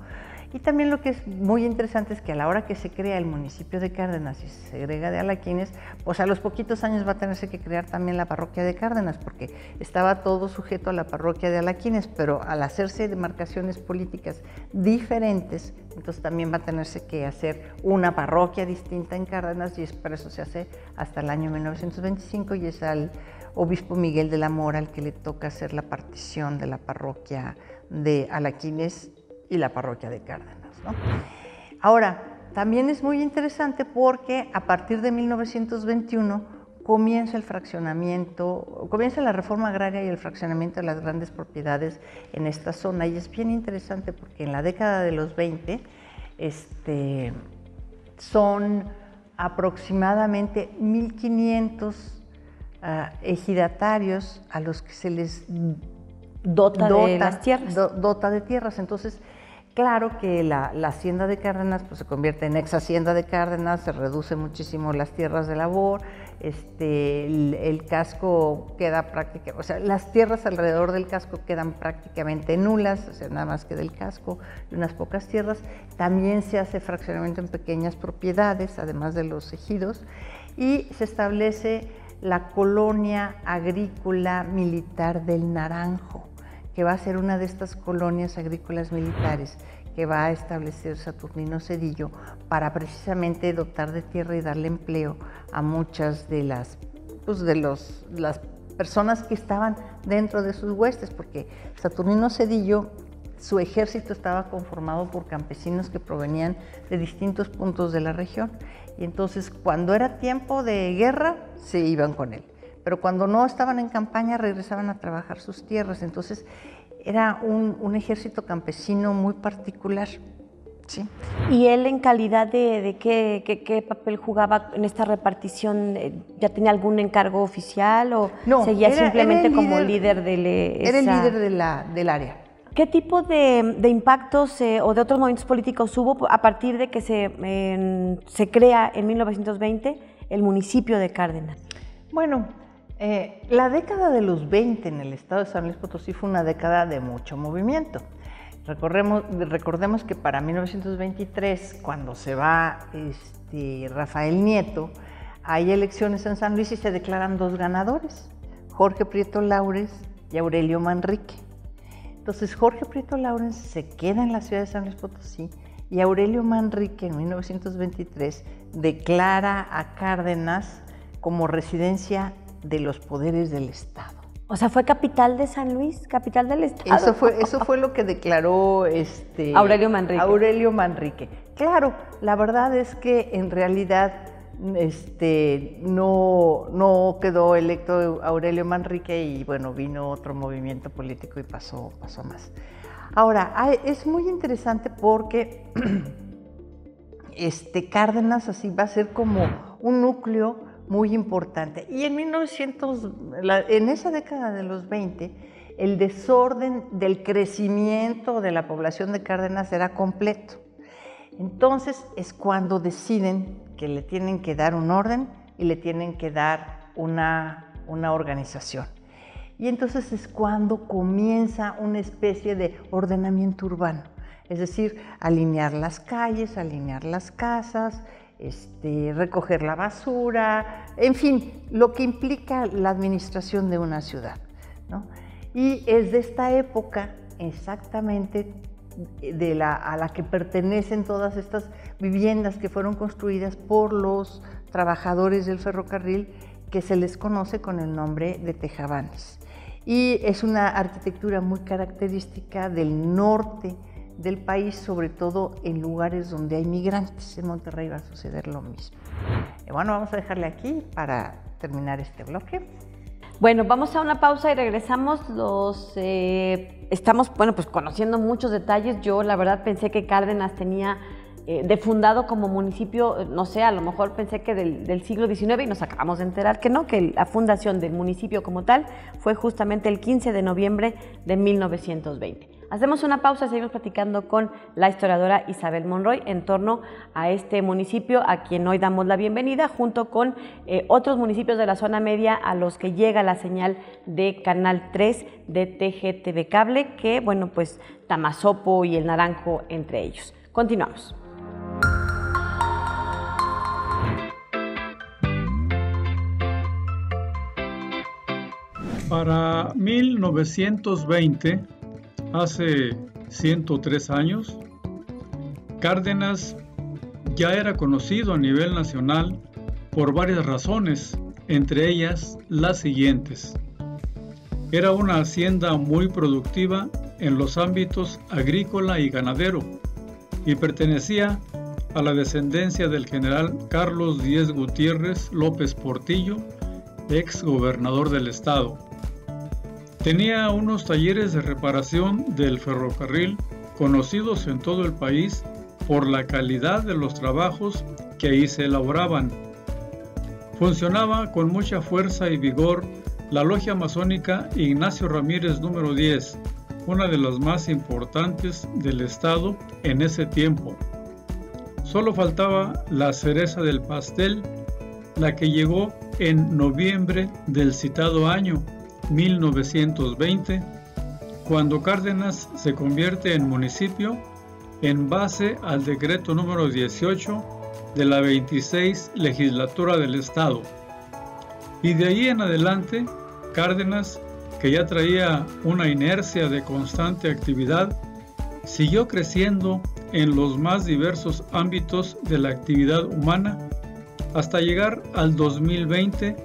Y también lo que es muy interesante es que a la hora que se crea el municipio de Cárdenas y se segrega de Alaquines, pues a los poquitos años va a tenerse que crear también la parroquia de Cárdenas, porque estaba todo sujeto a la parroquia de Alaquines, pero al hacerse demarcaciones políticas diferentes, entonces también va a tenerse que hacer una parroquia distinta en Cárdenas, y por eso se hace hasta el año 1925, y es al obispo Miguel de la Mora al que le toca hacer la partición de la parroquia de Alaquines y la parroquia de Cárdenas, ¿no? Ahora, también es muy interesante porque a partir de 1921 comienza el fraccionamiento, comienza la reforma agraria y el fraccionamiento de las grandes propiedades en esta zona, y es bien interesante porque en la década de los 20 son aproximadamente 1,500 ejidatarios a los que se les dota de tierras. Entonces, claro que la hacienda de Cárdenas pues, se convierte en ex hacienda de Cárdenas, se reduce muchísimo las tierras de labor, el casco queda prácticamente, o sea, las tierras alrededor del casco quedan prácticamente nulas, o sea, nada más que del casco y unas pocas tierras. También se hace fraccionamiento en pequeñas propiedades, además de los ejidos, y se establece la colonia agrícola militar del Naranjo, que va a ser una de estas colonias agrícolas militares que va a establecer Saturnino Zedillo para precisamente dotar de tierra y darle empleo a muchas de las personas que estaban dentro de sus huestes, porque Saturnino Zedillo, su ejército estaba conformado por campesinos que provenían de distintos puntos de la región, y entonces cuando era tiempo de guerra se iban con él, pero cuando no estaban en campaña regresaban a trabajar sus tierras. Entonces era un ejército campesino muy particular. Sí. ¿Y él en calidad de qué papel jugaba en esta repartición? ¿Ya tenía algún encargo oficial o no, seguía simplemente como líder Era el líder del área. ¿Qué tipo de impactos o de otros movimientos políticos hubo a partir de que se crea en 1920 el municipio de Cárdenas? Bueno, la década de los 20 en el estado de San Luis Potosí fue una década de mucho movimiento. Recordemos que para 1923, cuando se va Rafael Nieto, hay elecciones en San Luis y se declaran dos ganadores, Jorge Prieto Laurens y Aurelio Manrique. Entonces Jorge Prieto Laurens se queda en la ciudad de San Luis Potosí y Aurelio Manrique en 1923 declara a Cárdenas como residencia de los poderes del Estado. O sea, fue capital de San Luis, capital del estado. Eso fue lo que declaró Aurelio Manrique. Aurelio Manrique. Claro, la verdad es que en realidad no quedó electo Aurelio Manrique y bueno, vino otro movimiento político y pasó más. Ahora, es muy interesante porque Cárdenas así va a ser como un núcleo muy importante. Y en esa década de los 20, el desorden del crecimiento de la población de Cárdenas era completo. Entonces es cuando deciden que le tienen que dar un orden y le tienen que dar una organización. Y entonces es cuando comienza una especie de ordenamiento urbano, es decir, alinear las calles, alinear las casas, recoger la basura, en fin, lo que implica la administración de una ciudad, ¿no? Y es de esta época exactamente a la que pertenecen todas estas viviendas que fueron construidas por los trabajadores del ferrocarril, que se les conoce con el nombre de tejabanes. Y es una arquitectura muy característica del norte del país, sobre todo en lugares donde hay migrantes. En Monterrey va a suceder lo mismo. Bueno, vamos a dejarle aquí para terminar este bloque. Bueno, vamos a una pausa y regresamos. Estamos, pues conociendo muchos detalles. Yo, la verdad, pensé que Cárdenas tenía de fundado como municipio, no sé, a lo mejor pensé que del siglo XIX y nos acabamos de enterar que no, que la fundación del municipio como tal fue justamente el 15 de noviembre de 1920. Hacemos una pausa y seguimos platicando con la historiadora Isabel Monroy en torno a este municipio, a quien hoy damos la bienvenida, junto con otros municipios de la zona media a los que llega la señal de Canal 3 de TGTV Cable, que, bueno, pues Tamazopo y El Naranjo entre ellos. Continuamos. Para 1920, hace 103 años, Cárdenas ya era conocido a nivel nacional por varias razones, entre ellas las siguientes. Era una hacienda muy productiva en los ámbitos agrícola y ganadero y pertenecía a la descendencia del general Carlos Díez Gutiérrez López Portillo, ex gobernador del estado. Tenía unos talleres de reparación del ferrocarril conocidos en todo el país por la calidad de los trabajos que ahí se elaboraban. Funcionaba con mucha fuerza y vigor la logia masónica Ignacio Ramírez número 10, una de las más importantes del estado en ese tiempo. Solo faltaba la cereza del pastel, la que llegó en noviembre del citado año 1920, cuando Cárdenas se convierte en municipio en base al decreto número 18 de la 26 legislatura del estado. Y de ahí en adelante, Cárdenas, que ya traía una inercia de constante actividad, siguió creciendo en los más diversos ámbitos de la actividad humana hasta llegar al 2020,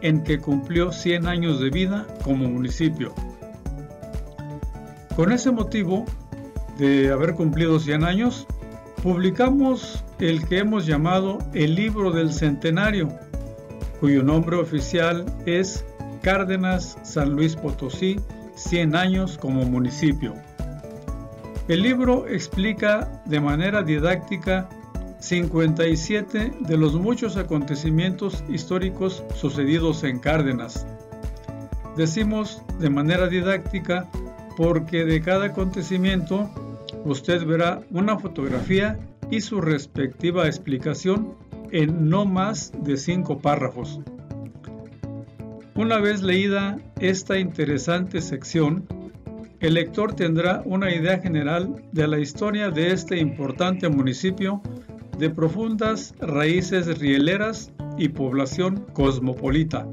en que cumplió 100 años de vida como municipio. Con ese motivo de haber cumplido 100 años, publicamos el que hemos llamado el Libro del Centenario, cuyo nombre oficial es Cárdenas, San Luis Potosí, 100 años como municipio. El libro explica de manera didáctica 57 de los muchos acontecimientos históricos sucedidos en Cárdenas. Decimos de manera didáctica porque de cada acontecimiento usted verá una fotografía y su respectiva explicación en no más de 5 párrafos. Una vez leída esta interesante sección, el lector tendrá una idea general de la historia de este importante municipio de profundas raíces rieleras y población cosmopolita.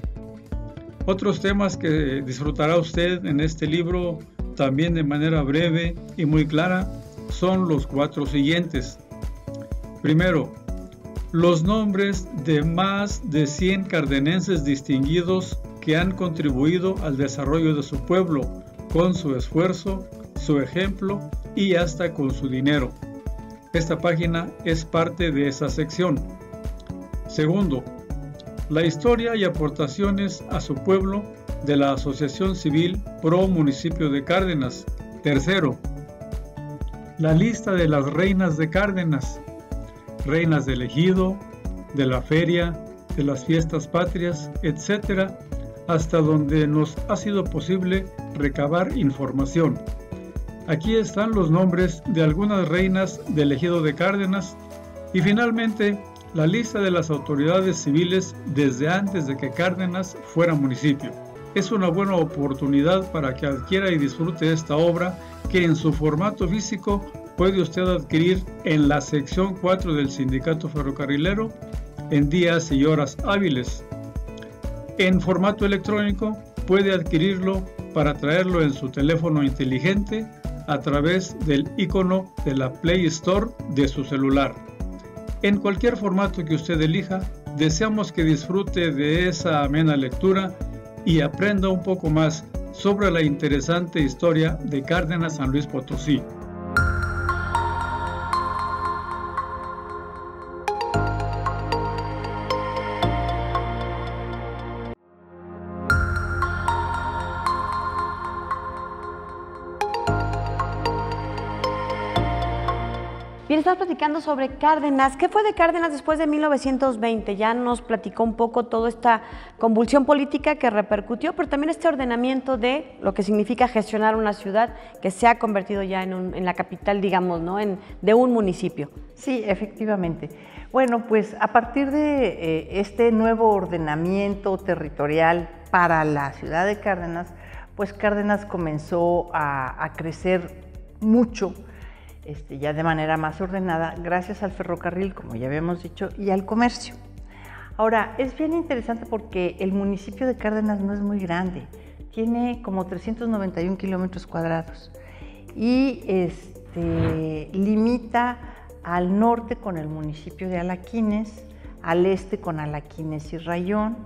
Otros temas que disfrutará usted en este libro, también de manera breve y muy clara, son los 4 siguientes. Primero, los nombres de más de 100 cardenenses distinguidos que han contribuido al desarrollo de su pueblo con su esfuerzo, su ejemplo y hasta con su dinero. Esta página es parte de esa sección. Segundo, la historia y aportaciones a su pueblo de la Asociación Civil Pro Municipio de Cárdenas. Tercero, la lista de las reinas de Cárdenas, reinas del ejido, de la feria, de las fiestas patrias, etc., hasta donde nos ha sido posible recabar información. Aquí están los nombres de algunas reinas del ejido de Cárdenas y finalmente la lista de las autoridades civiles desde antes de que Cárdenas fuera municipio. Es una buena oportunidad para que adquiera y disfrute esta obra que en su formato físico puede usted adquirir en la sección 4 del Sindicato Ferrocarrilero en días y horas hábiles. En formato electrónico puede adquirirlo para traerlo en su teléfono inteligente a través del icono de la Play Store de su celular. En cualquier formato que usted elija, deseamos que disfrute de esa amena lectura y aprenda un poco más sobre la interesante historia de Cárdenas San Luis Potosí. Bien, estamos platicando sobre Cárdenas. ¿Qué fue de Cárdenas después de 1920? Ya nos platicó un poco toda esta convulsión política que repercutió, pero también este ordenamiento de lo que significa gestionar una ciudad que se ha convertido ya en la capital, digamos, ¿no? de un municipio. Sí, efectivamente. Bueno, pues a partir de este nuevo ordenamiento territorial para la ciudad de Cárdenas, pues Cárdenas comenzó a crecer mucho, ya de manera más ordenada, gracias al ferrocarril, como ya habíamos dicho, y al comercio. Ahora, es bien interesante porque el municipio de Cárdenas no es muy grande, tiene como 391 kilómetros cuadrados y limita al norte con el municipio de Alaquines, al este con Alaquines y Rayón,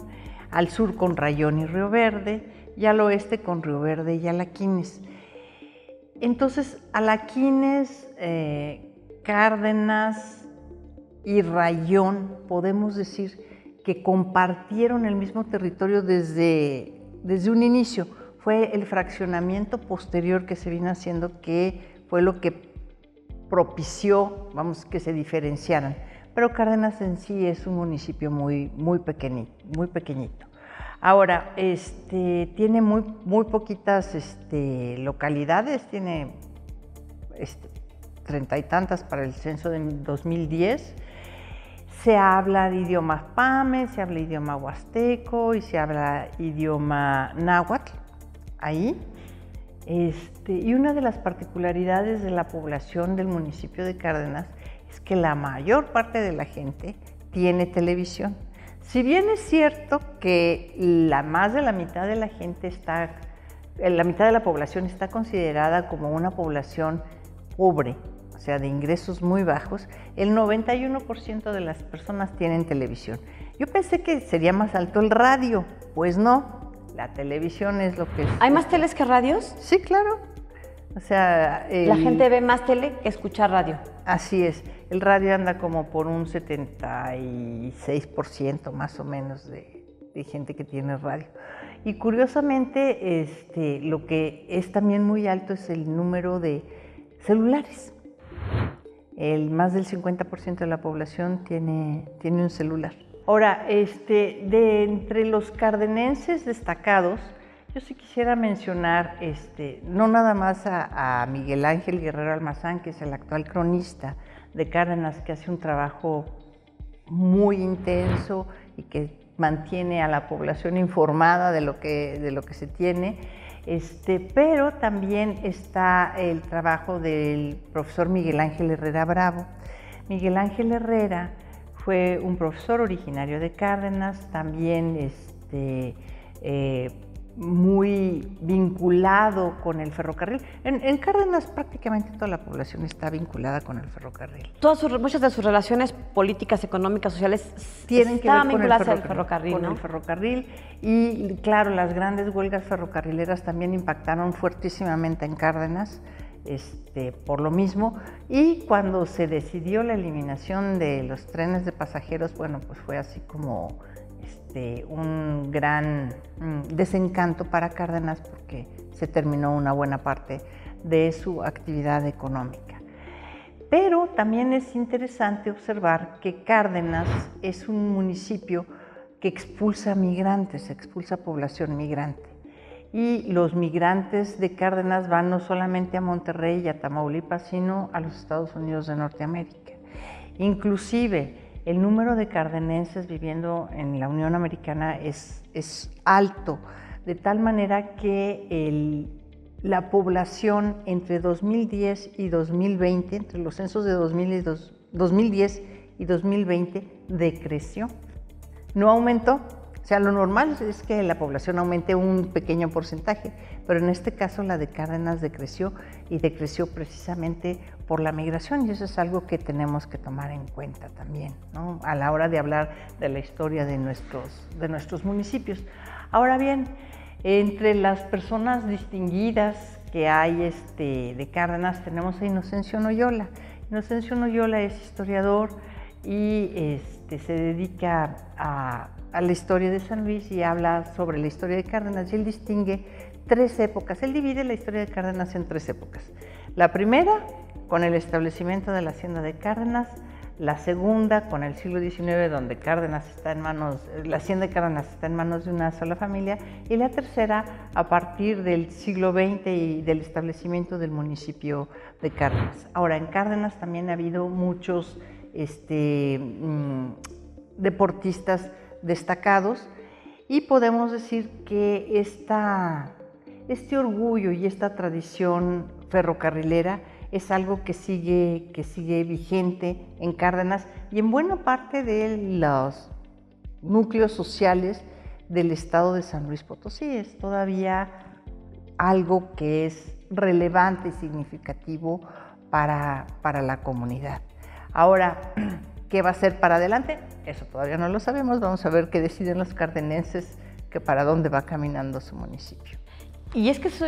al sur con Rayón y Río Verde, y al oeste con Río Verde y Alaquines. Entonces, Alaquines, Cárdenas y Rayón, podemos decir que compartieron el mismo territorio desde un inicio. Fue el fraccionamiento posterior que se vino haciendo que fue lo que propició, que se diferenciaran. Pero Cárdenas en sí es un municipio muy pequeñito. Ahora, tiene muy poquitas localidades, tiene 30 y tantas para el censo de 2010. Se habla de idiomas pame, se habla idioma huasteco y se habla idioma náhuatl ahí. Y una de las particularidades de la población del municipio de Cárdenas es que la mayor parte de la gente tiene televisión. Si bien es cierto que más de la mitad de la gente la mitad de la población está considerada como una población pobre, o sea, de ingresos muy bajos, el 91% de las personas tienen televisión. Yo pensé que sería más alto el radio, pues no, la televisión es lo que es. ¿Hay más teles que radios? Sí, claro. O sea, la gente ve más tele que escuchar radio. Así es. El radio anda como por un 76% más o menos de gente que tiene radio. Y curiosamente, lo que es también muy alto es el número de celulares. Más del 50% de la población tiene un celular. Ahora, entre los cardenenses destacados, yo sí quisiera mencionar, no nada más a Miguel Ángel Guerrero Almazán, que es el actual cronista de Cárdenas, que hace un trabajo muy intenso y que mantiene a la población informada de lo que se tiene, pero también está el trabajo del profesor Miguel Ángel Herrera Bravo. Miguel Ángel Herrera fue un profesor originario de Cárdenas, también muy vinculado con el ferrocarril. En Cárdenas prácticamente toda la población está vinculada con el ferrocarril. Muchas de sus relaciones políticas, económicas, sociales tienen que ver con vinculadas al ferrocarril, con ¿no? el ferrocarril, y claro, las grandes huelgas ferrocarrileras también impactaron fuertísimamente en Cárdenas, por lo mismo, y cuando se decidió la eliminación de los trenes de pasajeros, bueno, pues fue así como un gran desencanto para Cárdenas, porque se terminó una buena parte de su actividad económica. Pero también es interesante observar que Cárdenas es un municipio que expulsa migrantes, expulsa población migrante. Y los migrantes de Cárdenas van no solamente a Monterrey y a Tamaulipas, sino a los Estados Unidos de Norteamérica. Inclusive, el número de cardenenses viviendo en la Unión Americana es alto, de tal manera que la población entre 2010 y 2020, entre los censos de 2010 y 2020, decreció, no aumentó. O sea, lo normal es que la población aumente un pequeño porcentaje, pero en este caso la de Cárdenas decreció, y decreció precisamente por la migración, y eso es algo que tenemos que tomar en cuenta también, ¿no?, a la hora de hablar de la historia de nuestros municipios. Ahora bien, entre las personas distinguidas que hay de Cárdenas tenemos a Inocencio Noyola. Inocencio Noyola es historiador y se dedica a la historia de San Luis y habla sobre la historia de Cárdenas, y él distingue 3 épocas. Él divide la historia de Cárdenas en 3 épocas. La primera, con el establecimiento de la hacienda de Cárdenas; la segunda, con el siglo XIX, donde la hacienda de Cárdenas está en manos de una sola familia; y la tercera, a partir del siglo XX y del establecimiento del municipio de Cárdenas. Ahora, en Cárdenas también ha habido muchos deportistas destacados, y podemos decir que este orgullo y esta tradición ferrocarrilera es algo que sigue vigente en Cárdenas y en buena parte de los núcleos sociales del estado de San Luis Potosí. Es todavía algo que es relevante y significativo para la comunidad. Ahora, ¿qué va a ser para adelante? Eso todavía no lo sabemos. Vamos a ver qué deciden los cardenenses, que para dónde va caminando su municipio. Y es que es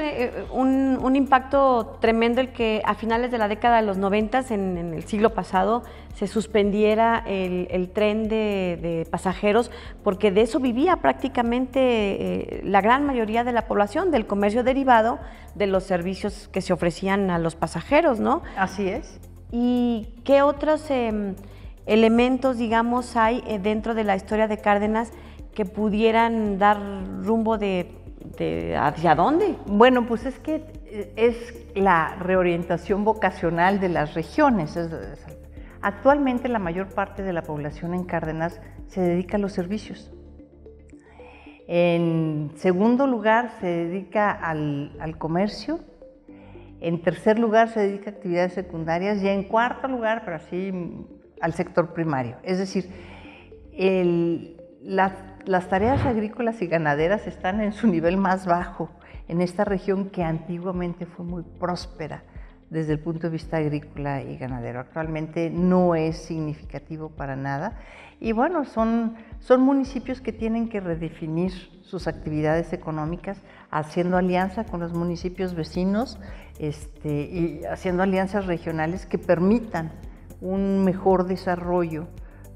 un impacto tremendo el que a finales de la década de los 90, en el siglo pasado, se suspendiera el tren de pasajeros, porque de eso vivía prácticamente la gran mayoría de la población, del comercio derivado de los servicios que se ofrecían a los pasajeros, ¿no? Así es. ¿Y qué otros elementos, digamos, hay dentro de la historia de Cárdenas que pudieran dar rumbo de hacia dónde? Bueno, pues es que es la reorientación vocacional de las regiones. Actualmente la mayor parte de la población en Cárdenas se dedica a los servicios. En segundo lugar se dedica al comercio. En tercer lugar se dedica a actividades secundarias, y en cuarto lugar, pero así, al sector primario. Es decir, las tareas agrícolas y ganaderas están en su nivel más bajo en esta región, que antiguamente fue muy próspera desde el punto de vista agrícola y ganadero. Actualmente no es significativo para nada, y bueno, son municipios que tienen que redefinir sus actividades económicas, haciendo alianza con los municipios vecinos y haciendo alianzas regionales que permitan un mejor desarrollo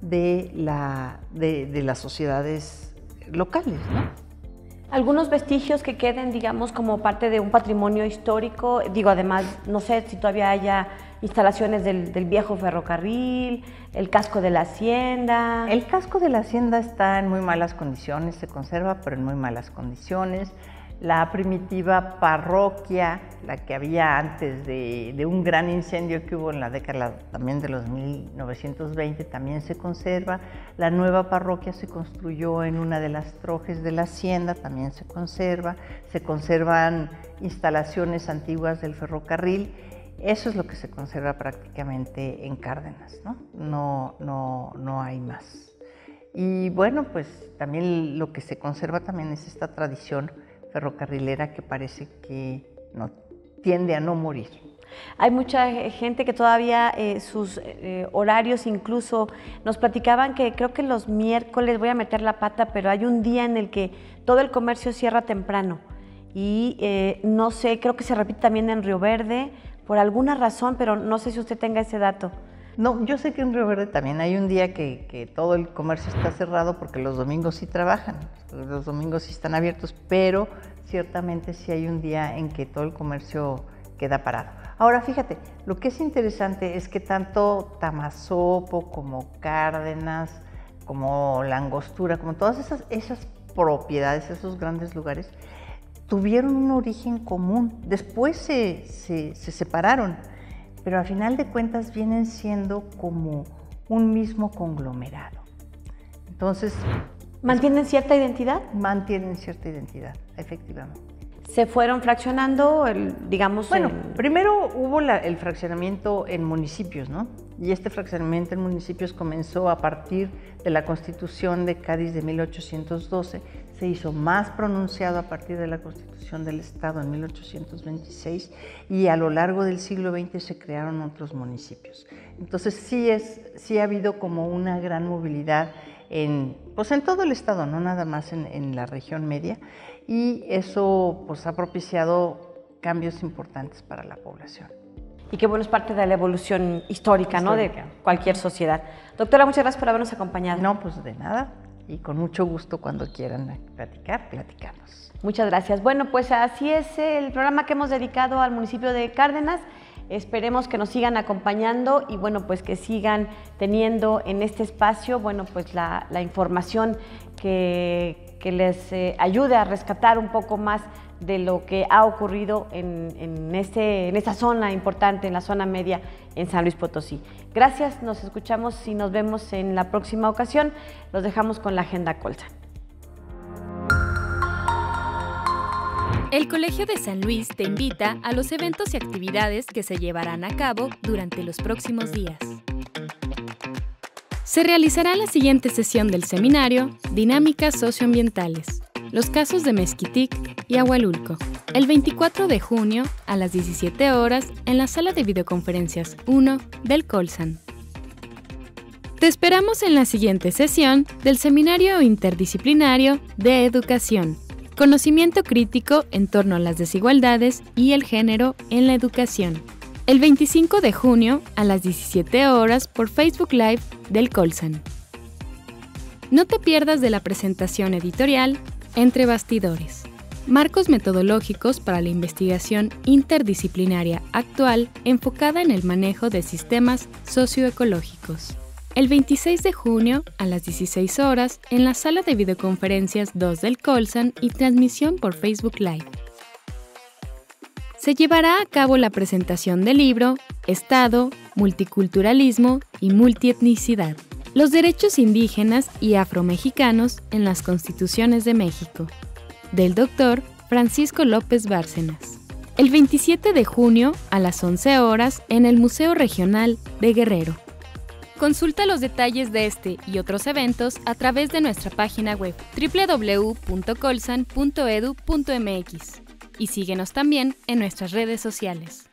de las sociedades locales, ¿no? ¿Algunos vestigios que queden, digamos, como parte de un patrimonio histórico? Digo, además, no sé si todavía haya instalaciones del viejo ferrocarril, el casco de la hacienda. El casco de la hacienda está en muy malas condiciones, se conserva, pero en muy malas condiciones. La primitiva parroquia, la que había antes de un gran incendio que hubo en la década también de los 1920, también se conserva. La nueva parroquia se construyó en una de las trojes de la hacienda, también se conserva. Se conservan instalaciones antiguas del ferrocarril. Eso es lo que se conserva prácticamente en Cárdenas, ¿no? No hay más. Y bueno, pues también lo que se conserva también es esta tradición ferrocarrilera que parece que no tiende a no morir. Hay mucha gente que todavía sus horarios, incluso nos platicaban que creo que los miércoles, voy a meter la pata, pero hay un día en el que todo el comercio cierra temprano y no sé, creo que se repite también en Río Verde por alguna razón, pero no sé si usted tenga ese dato. No, yo sé que en Río Verde también hay un día que todo el comercio está cerrado porque los domingos sí trabajan, los domingos sí están abiertos, pero ciertamente sí hay un día en que todo el comercio queda parado. Ahora fíjate, lo que es interesante es que tanto Tamazopo como Cárdenas, como La Angostura, como todas esas propiedades, esos grandes lugares, tuvieron un origen común. Después se separaron, pero a final de cuentas vienen siendo como un mismo conglomerado. Entonces, ¿mantienen cierta identidad? Mantienen cierta identidad, efectivamente. ¿Se fueron fraccionando, digamos? Bueno, primero hubo el fraccionamiento en municipios, ¿no? Y este fraccionamiento en municipios comenzó a partir de la Constitución de Cádiz de 1812, se hizo más pronunciado a partir de la Constitución del Estado en 1826 y a lo largo del siglo XX se crearon otros municipios. Entonces sí ha habido como una gran movilidad en todo el Estado, no nada más en la región media, y eso pues ha propiciado cambios importantes para la población. Y qué bueno, es parte de la evolución histórica, ¿no? De cualquier sociedad. Doctora, muchas gracias por habernos acompañado. No, pues de nada, y con mucho gusto cuando quieran platicamos. Muchas gracias. Bueno, pues así es el programa que hemos dedicado al municipio de Cárdenas. Esperemos que nos sigan acompañando y bueno, pues que sigan teniendo en este espacio, bueno, pues la información que les ayude a rescatar un poco más de lo que ha ocurrido en esta zona importante, en la zona media en San Luis Potosí. Gracias, nos escuchamos y nos vemos en la próxima ocasión. Los dejamos con la Agenda Colsan. El Colegio de San Luis te invita a los eventos y actividades que se llevarán a cabo durante los próximos días. Se realizará la siguiente sesión del seminario Dinámicas Socioambientales, los casos de Mezquitic y Ahualulco, el 24 de junio a las 17 horas en la sala de videoconferencias 1 del Colsan. Te esperamos en la siguiente sesión del Seminario Interdisciplinario de Educación, Conocimiento crítico en torno a las desigualdades y el género en la educación, el 25 de junio a las 17 horas por Facebook Live del Colsan. No te pierdas de la presentación editorial Entre Bastidores, marcos metodológicos para la investigación interdisciplinaria actual enfocada en el manejo de sistemas socioecológicos. El 26 de junio a las 16 horas en la sala de videoconferencias 2 del Colsan y transmisión por Facebook Live. Se llevará a cabo la presentación del libro Estado, Multiculturalismo y Multietnicidad, los derechos indígenas y afromexicanos en las Constituciones de México, del Dr. Francisco López Bárcenas. El 27 de junio a las 11 horas en el Museo Regional de Guerrero. Consulta los detalles de este y otros eventos a través de nuestra página web www.colsan.edu.mx y síguenos también en nuestras redes sociales.